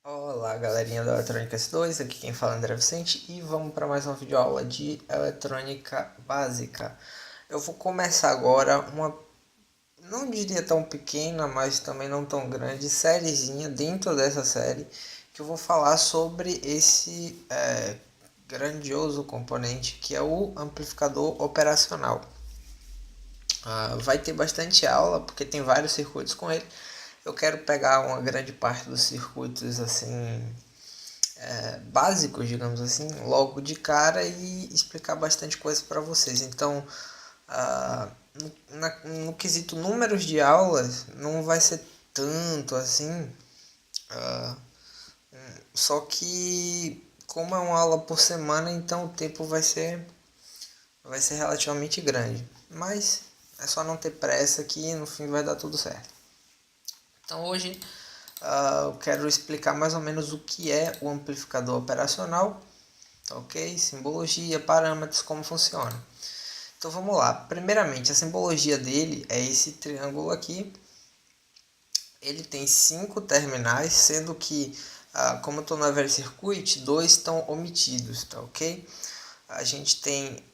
Olá, galerinha da Eletrônica S2, aqui quem fala é André Vicente e vamos para mais uma videoaula de eletrônica básica. Eu vou começar agora uma, não diria tão pequena, mas também não tão grande, sériezinha dentro dessa série, que eu vou falar sobre esse grandioso componente que é o amplificador operacional. Vai ter bastante aula, porque tem vários circuitos com ele. Eu quero pegar uma grande parte dos circuitos assim básicos, digamos assim, logo de cara e explicar bastante coisa para vocês. Então, no quesito números de aulas, não vai ser tanto assim, só que como é uma aula por semana, então o tempo vai ser relativamente grande. Mas é só não ter pressa que no fim vai dar tudo certo. Então hoje eu quero explicar mais ou menos o que é o amplificador operacional, ok? Simbologia, parâmetros, como funciona. Então vamos lá. Primeiramente, a simbologia dele é esse triângulo aqui. Ele tem 5 terminais, sendo que, como eu estou no Every Circuit, 2 estão omitidos, tá ok? A gente tem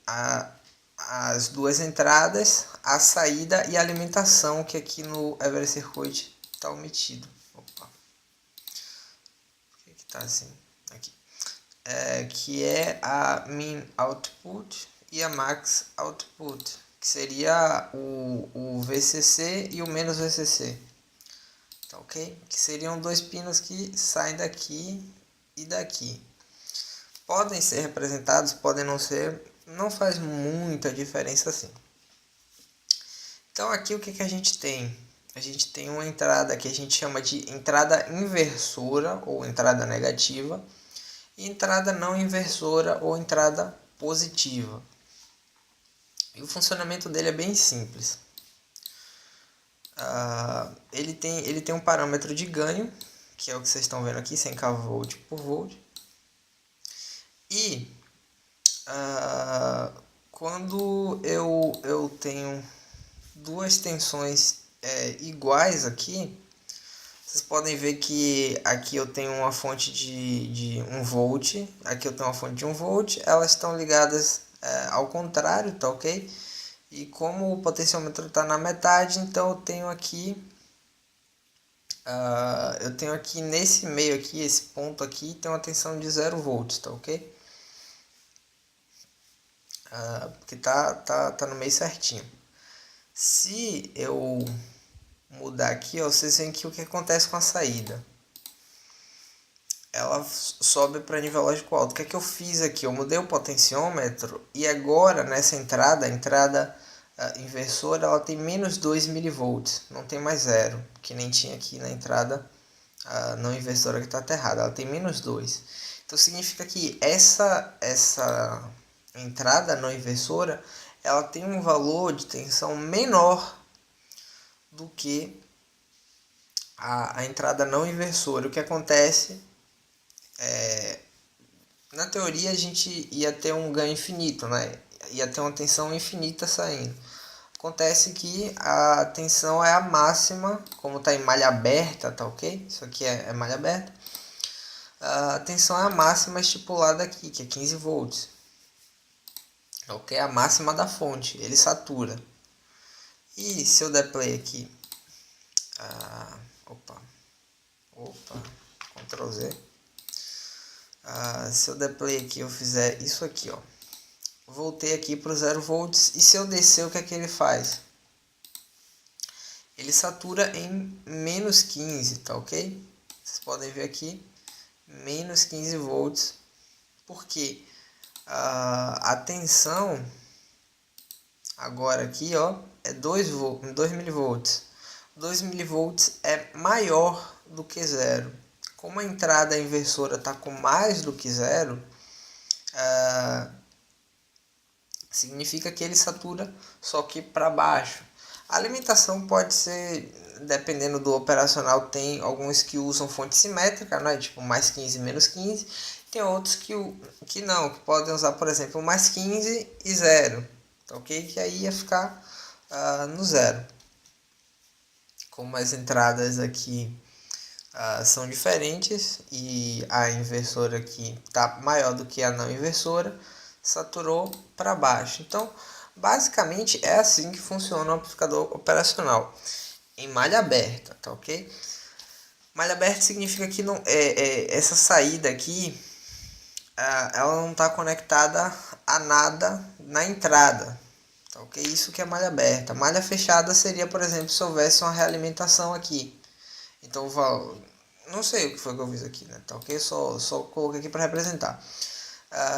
as duas entradas, a saída e a alimentação, que aqui no Every Circuit está omitido. Opa. Por que está assim? Aqui. Que é a min output e a max output, que seria o VCC e o menos VCC, tá ok? Que seriam dois pinos que saem daqui e daqui. Podem ser representados, podem não ser, não faz muita diferença assim. Então aqui o que a gente tem? A gente tem uma entrada que a gente chama de entrada inversora ou entrada negativa, e entrada não inversora ou entrada positiva. E o funcionamento dele é bem simples. Ele tem um parâmetro de ganho, que é o que vocês estão vendo aqui, 100 kV por volt. E quando eu tenho duas tensões iguais aqui, vocês podem ver que aqui eu tenho uma fonte de 1 volt, aqui eu tenho uma fonte de 1 volt, elas estão ligadas ao contrário, tá ok? E como o potenciômetro está na metade, então eu tenho aqui nesse meio aqui, esse ponto aqui, tem uma tensão de 0 volts, tá ok? Porque tá no meio certinho. Se eu mudar aqui, ó, vocês veem que o que acontece com a saída. Ela sobe para nível lógico alto. O que é que eu fiz aqui? Eu mudei o potenciômetro e agora nessa entrada, a entrada inversora, ela tem menos 2 milivolts, não tem mais zero, que nem tinha aqui na entrada não inversora que está aterrada, ela tem menos 2. Então significa que essa entrada não inversora, ela tem um valor de tensão menor do que a entrada não inversora. O que acontece na teoria a gente ia ter um ganho infinito, né? Ia ter uma tensão infinita saindo. Acontece que a tensão é a máxima, como está em malha aberta, tá ok? Isso aqui é malha aberta. A tensão é a máxima estipulada aqui, que é 15 volts. Ok? A máxima da fonte, ele satura. E se eu der play aqui, opa, Ctrl Z. Se eu der play aqui, eu fizer isso aqui, ó. Voltei aqui para o 0 volts e se eu descer, o que é que ele faz? Ele satura em menos 15, tá ok? Vocês podem ver aqui, menos 15 volts, porque a tensão agora aqui, ó, é 2 milivolts. 2 milivolts é maior do que zero. Como a entrada inversora está com mais do que zero, significa que ele satura só que para baixo. A alimentação pode ser, dependendo do operacional, tem alguns que usam fonte simétrica, né? Tipo mais 15, menos 15. Tem outros que não, que podem usar, por exemplo, mais 15 e 0. Tá ok? Que aí ia ficar no zero. Como as entradas aqui são diferentes e a inversora aqui está maior do que a não inversora, saturou para baixo. Então, basicamente é assim que funciona o amplificador operacional, em malha aberta, tá ok? Malha aberta significa que não, essa saída aqui, ela não está conectada a nada na entrada, tá ok? Isso que é malha aberta. Malha fechada seria, por exemplo, se houvesse uma realimentação aqui. Então, não sei o que foi que eu fiz aqui, né? Tá ok? Só coloquei aqui para representar.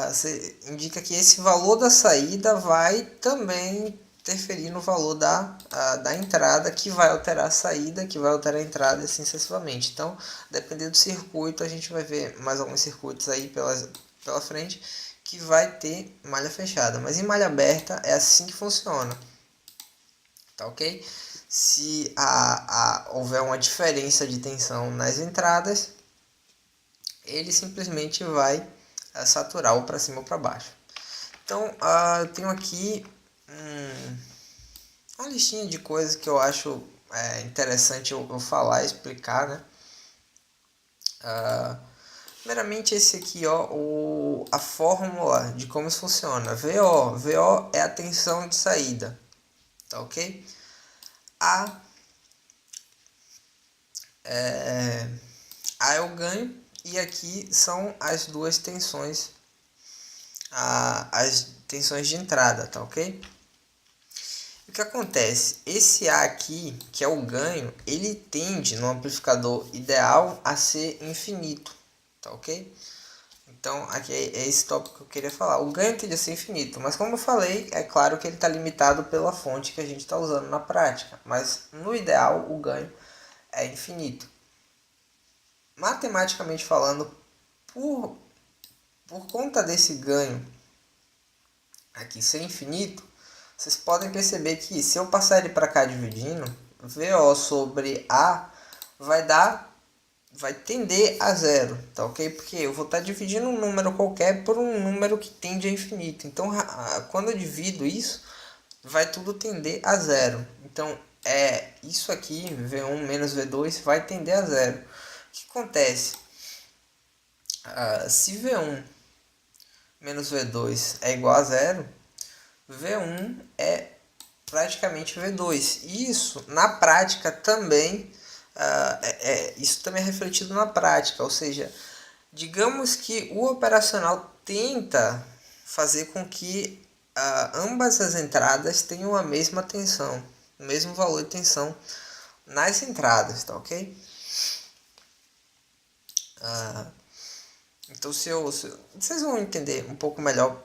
Você indica que esse valor da saída vai também interferir no valor da entrada, que vai alterar a saída, que vai alterar a entrada e assim sucessivamente. Então, dependendo do circuito, a gente vai ver mais alguns circuitos aí pela frente que vai ter malha fechada. Mas em malha aberta é assim que funciona. Tá ok? Se houver uma diferença de tensão nas entradas, ele simplesmente vai saturar ou para cima ou para baixo. Então, eu tenho aqui uma listinha de coisas que eu acho interessante eu falar e explicar, né? Primeiramente esse aqui, ó, a fórmula de como isso funciona. VO é a tensão de saída, tá ok? A é o ganho e aqui são as duas tensões, as tensões de entrada, tá ok? O que acontece? Esse A aqui, que é o ganho, ele tende no amplificador ideal a ser infinito, tá ok? Então aqui é esse tópico que eu queria falar. O ganho tende a ser infinito, mas como eu falei, é claro que ele está limitado pela fonte que a gente está usando na prática, mas no ideal o ganho é infinito. Matematicamente falando, por conta desse ganho aqui ser infinito, vocês podem perceber que se eu passar ele para cá dividindo, VO sobre A vai tender a zero, tá ok? Porque eu vou estar dividindo um número qualquer por um número que tende a infinito. Então, quando eu divido isso, vai tudo tender a zero. Então, isso aqui, V1 menos V2, vai tender a zero. O que acontece? Se V1 menos V2 é igual a zero, V1 é praticamente V2. Isso, na prática, também isso também é refletido na prática. Ou seja, digamos que o operacional tenta fazer com que ambas as entradas tenham a mesma tensão, o mesmo valor de tensão nas entradas, tá ok? Então, vocês vão entender um pouco melhor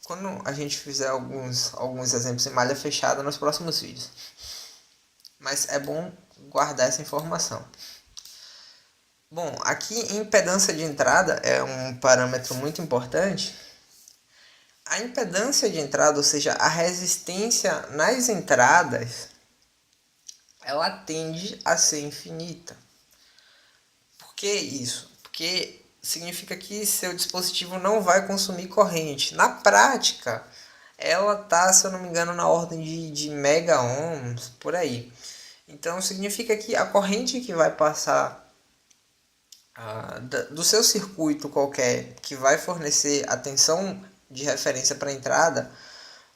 quando a gente fizer alguns exemplos em malha fechada nos próximos vídeos. Mas é bom guardar essa informação. Bom, aqui impedância de entrada é um parâmetro muito importante. A impedância de entrada, ou seja, a resistência nas entradas, ela tende a ser infinita. Por que isso? Porque significa que seu dispositivo não vai consumir corrente. Na prática, ela tá, se eu não me engano, na ordem de mega ohms, por aí. Então significa que a corrente que vai passar do seu circuito qualquer, que vai fornecer a tensão de referência para a entrada,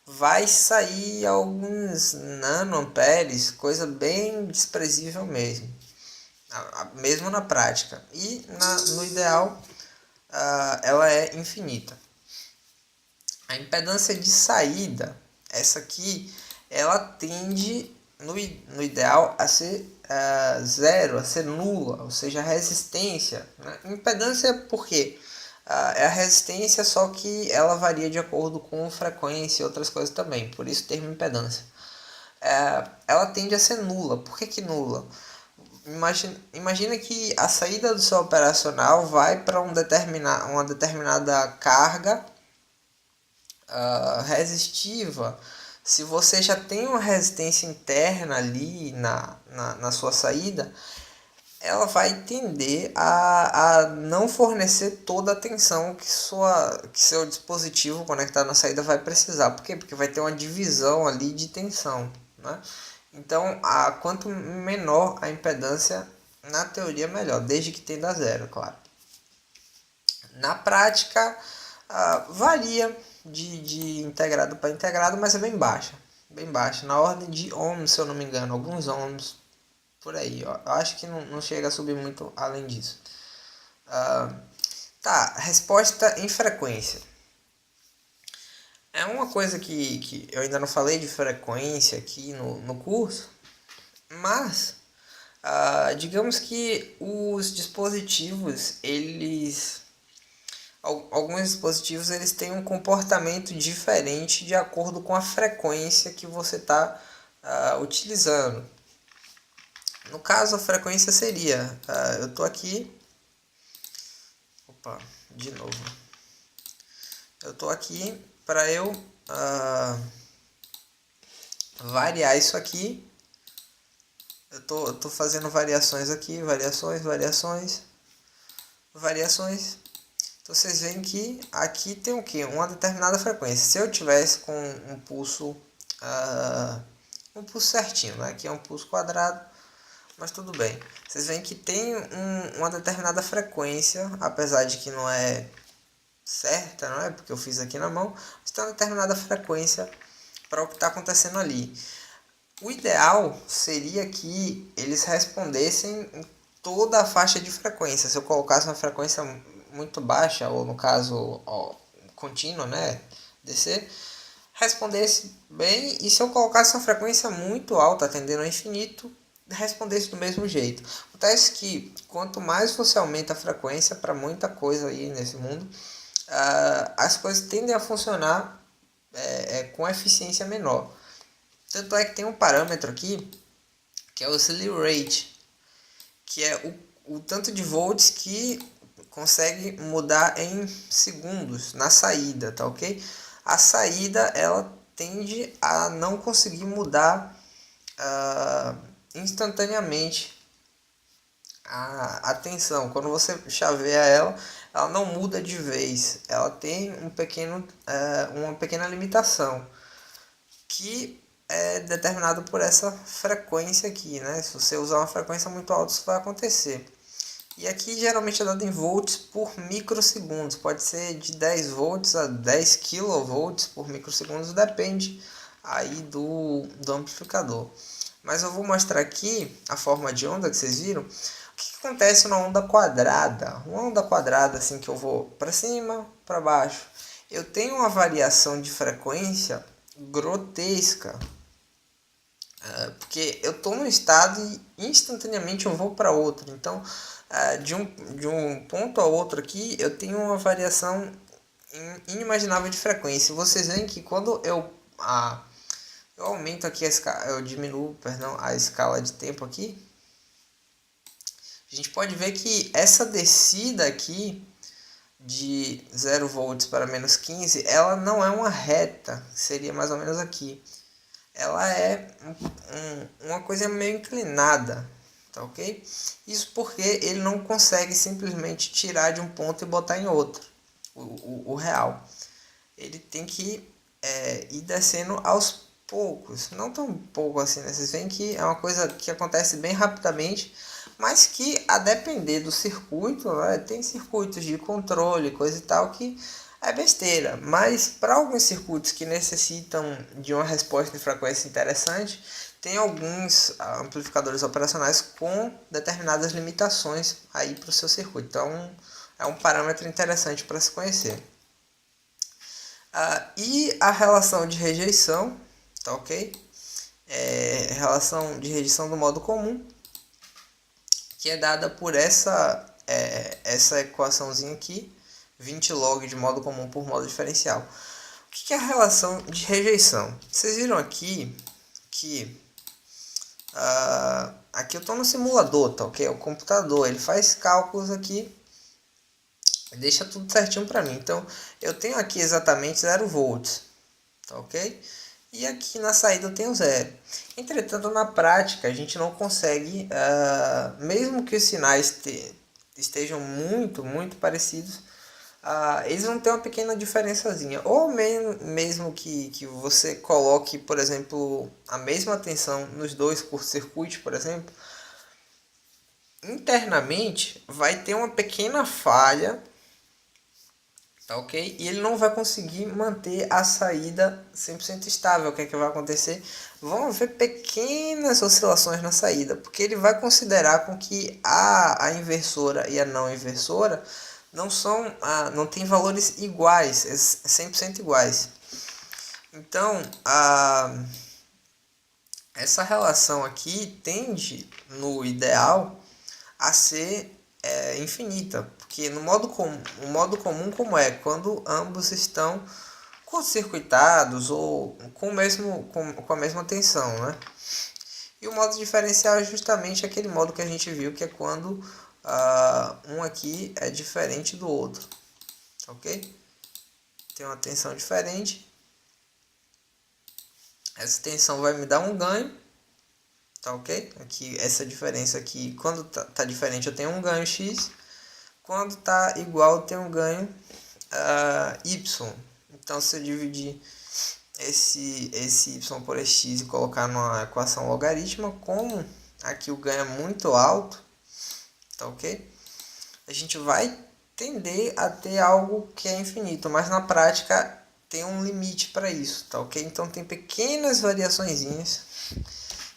vai sair alguns nanoamperes, coisa bem desprezível mesmo. Mesmo na prática. E no ideal, ela é infinita. A impedância de saída, essa aqui, ela tende, no ideal, a ser zero, a ser nula, ou seja, a resistência. Né? Impedância por quê? É a resistência, só que ela varia de acordo com frequência e outras coisas também, por isso o termo impedância. Ela tende a ser nula. Por que nula? Imagina que a saída do seu operacional vai para uma determinada carga resistiva. Se você já tem uma resistência interna ali na sua saída, ela vai tender a não fornecer toda a tensão que seu dispositivo conectado na saída vai precisar. Por quê? Porque vai ter uma divisão ali de tensão, né? Então, quanto menor a impedância na teoria melhor, desde que tenda a zero, claro. Na prática, varia de integrado para integrado, mas é bem baixa. Bem baixa, na ordem de ohms, se eu não me engano, alguns ohms, por aí. Ó. Eu acho que não chega a subir muito além disso. Tá, resposta em frequência. É uma coisa que eu ainda não falei de frequência aqui no curso, mas digamos que os dispositivos, alguns dispositivos eles têm um comportamento diferente de acordo com a frequência que você está utilizando. No caso, a frequência seria, eu estou aqui, de novo, eu estou aqui para eu variar isso aqui. Eu tô fazendo variações aqui, variações. Então vocês veem que aqui tem o que? Uma determinada frequência. Se eu tivesse com um pulso certinho, né? Aqui é um pulso quadrado, mas tudo bem. Vocês veem que tem uma determinada frequência, apesar de que não é certa, não é? Porque eu fiz aqui na mão, mas tem uma determinada frequência para o que está acontecendo ali. O ideal seria que eles respondessem em toda a faixa de frequência. Se eu colocasse uma frequência muito baixa, ou no caso contínua, né, DC, respondesse bem, e se eu colocasse uma frequência muito alta, atendendo ao infinito, respondesse do mesmo jeito. Acontece que quanto mais você aumenta a frequência para muita coisa aí nesse mundo, as coisas tendem a funcionar com eficiência menor. Tanto é que tem um parâmetro aqui, que é o slew rate, que é o tanto de volts que consegue mudar em segundos na saída, tá ok? A saída, ela tende a não conseguir mudar instantaneamente a tensão. Quando você chaveia ela não muda de vez. Ela tem uma pequena limitação, que é determinado por essa frequência aqui, né? Se você usar uma frequência muito alta, isso vai acontecer. E aqui geralmente é dado em volts por microsegundos. Pode ser de 10 volts a 10 kV por microsegundos, depende aí do amplificador. Mas eu vou mostrar aqui a forma de onda que vocês viram. O que acontece na onda quadrada? Uma onda quadrada, assim, que eu vou para cima, para baixo. Eu tenho uma variação de frequência grotesca. Porque eu estou num estado e instantaneamente eu vou para outro. Então, de um ponto a outro aqui, eu tenho uma variação inimaginável de frequência. Vocês veem que quando eu aumento aqui eu diminuo, a escala de tempo aqui, a gente pode ver que essa descida aqui de 0 volts para menos 15, ela não é uma reta, seria mais ou menos aqui. Ela é uma coisa meio inclinada, tá ok? Isso porque ele não consegue simplesmente tirar de um ponto e botar em outro, o real. Ele tem que ir descendo aos poucos, não tão pouco assim, né? Vocês veem que é uma coisa que acontece bem rapidamente, mas que a depender do circuito, né? Tem circuitos de controle, coisa e tal, que é besteira, mas para alguns circuitos que necessitam de uma resposta de frequência interessante, tem alguns amplificadores operacionais com determinadas limitações aí para o seu circuito. Então é um parâmetro interessante para se conhecer. E a relação de rejeição, tá ok? Relação de rejeição do modo comum, que é dada por essa equaçãozinha aqui, 20 log de modo comum por modo diferencial. O que é a relação de rejeição? Vocês viram aqui que aqui eu estou no simulador, tá ok? O computador ele faz cálculos aqui, deixa tudo certinho para mim. Então eu tenho aqui exatamente 0 volts, tá ok? E aqui na saída eu tenho 0. Entretanto, na prática a gente não consegue, mesmo que os sinais estejam muito parecidos, eles vão ter uma pequena diferençazinha. Ou mesmo que você coloque, por exemplo, a mesma tensão nos dois curtos-circuitos, por exemplo, internamente vai ter uma pequena falha, tá ok? E ele não vai conseguir manter a saída 100% estável. O que é que vai acontecer? Vão haver pequenas oscilações na saída, porque ele vai considerar com que a inversora e a não inversora não tem valores iguais, 100% iguais. Então, essa relação aqui tende, no ideal, a ser infinita, porque no modo comum, o modo comum como é? Quando ambos estão curto-circuitados ou com a mesma tensão, né? E o modo diferencial é justamente aquele modo que a gente viu, que é quando um aqui é diferente do outro, ok? Tem uma tensão diferente, essa tensão vai me dar um ganho, tá ok? Aqui, essa diferença aqui, quando tá diferente eu tenho um ganho x, quando tá igual eu tenho um ganho y. Então se eu dividir esse y por x e colocar numa equação logarítmica, como aqui o ganho é muito alto, tá ok? A gente vai tender a ter algo que é infinito, mas na prática tem um limite para isso, tá ok? Então tem pequenas variaçõezinhas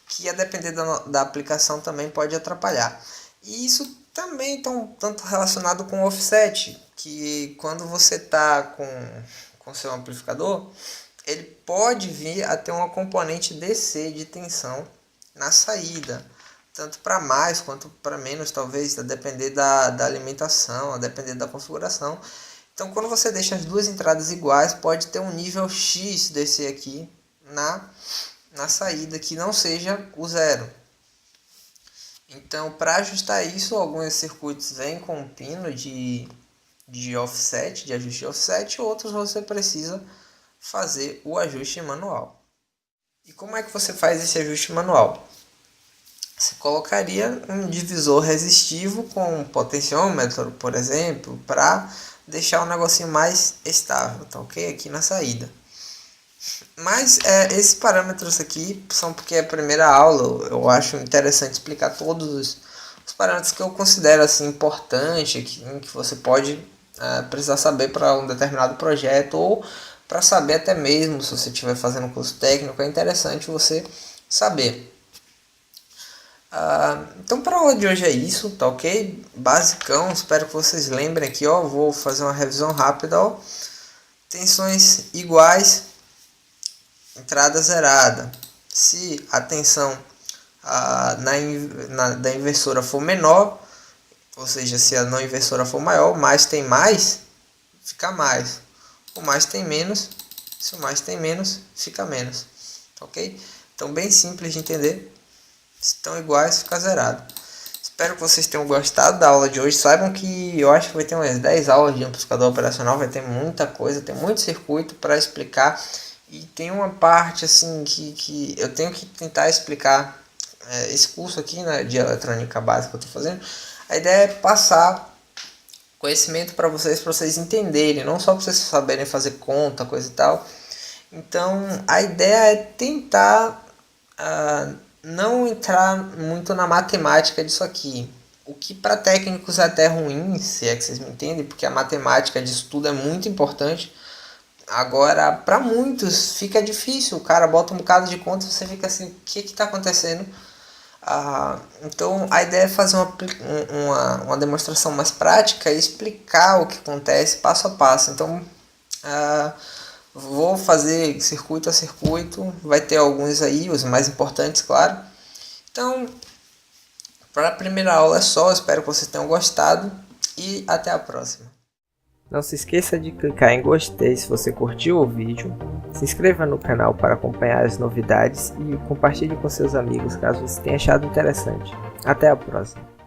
que a depender da aplicação também pode atrapalhar. E isso também está um tanto relacionado com o offset, que quando você está com seu amplificador, ele pode vir a ter uma componente DC de tensão na saída, tanto para mais quanto para menos, talvez, a depender da alimentação, a depender da configuração. Então, quando você deixa as duas entradas iguais, pode ter um nível X DC aqui na saída que não seja o zero. Então, para ajustar isso, alguns circuitos vêm com um pino de offset, de ajuste de offset, outros você precisa fazer o ajuste manual. E como é que você faz esse ajuste manual? Você colocaria um divisor resistivo com um potenciômetro, por exemplo, para deixar o negocinho mais estável, tá ok? Aqui na saída. Mas esses parâmetros aqui são porque é a primeira aula, eu acho interessante explicar todos os parâmetros que eu considero assim, importante, que você pode precisar saber para um determinado projeto, ou para saber até mesmo se você estiver fazendo um curso técnico, é interessante você saber. Então para a aula de hoje é isso, tá ok? Basicão, espero que vocês lembrem aqui, ó, vou fazer uma revisão rápida, ó. Tensões iguais, entrada zerada. Se a tensão da inversora for menor, ou seja, se a não inversora for maior, mais tem mais, fica mais. O mais tem menos, se o mais tem menos, fica menos. Ok? Então bem simples de entender. Se estão iguais, fica zerado. Espero que vocês tenham gostado da aula de hoje. Saibam que eu acho que vai ter umas 10 aulas de amplificador operacional. Vai ter muita coisa, tem muito circuito para explicar. E tem uma parte assim que eu tenho que tentar explicar. Esse curso aqui, né, de eletrônica básica que eu estou fazendo. A ideia é passar conhecimento para vocês entenderem. Não só para vocês saberem fazer conta, coisa e tal. Então a ideia é tentar não entrar muito na matemática disso aqui. O que para técnicos é até ruim, se é que vocês me entendem, porque a matemática disso tudo é muito importante. Agora, para muitos fica difícil, o cara bota um bocado de conta e você fica assim, o que está acontecendo? Então a ideia é fazer uma demonstração mais prática e explicar o que acontece passo a passo. Então vou fazer circuito a circuito, vai ter alguns aí, os mais importantes, claro. Então, para a primeira aula é só, espero que vocês tenham gostado e até a próxima. Não se esqueça de clicar em gostei se você curtiu o vídeo, se inscreva no canal para acompanhar as novidades e compartilhe com seus amigos caso você tenha achado interessante. Até a próxima!